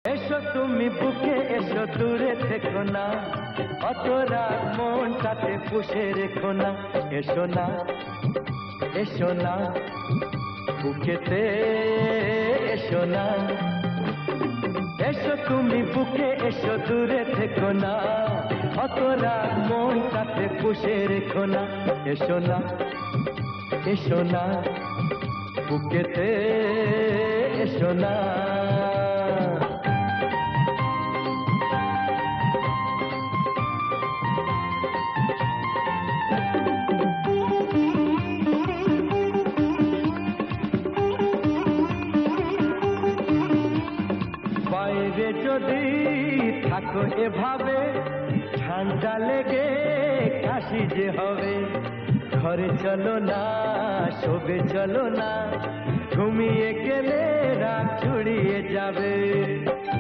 এসো তুমি বুকে এসো, দূরে থেকো না, অত রাত মনটাতে পুষে রেখো না। এসো না, এসো না, বুকেতে এসো না। এসো তুমি বুকে এসো, দূরে থেকো না, অত রাত মনটাতে পুষে রেখো না। এসো না, এসো না, বুকেতে এসো না। বাইরে যদি থাকো এভাবে, ঠান্ডা লেগে কাশি যে হবে। ঘরে চলো না, শোবে চলো না, ঘুমিয়ে গেলে রাত ছুড়িয়ে যাবে।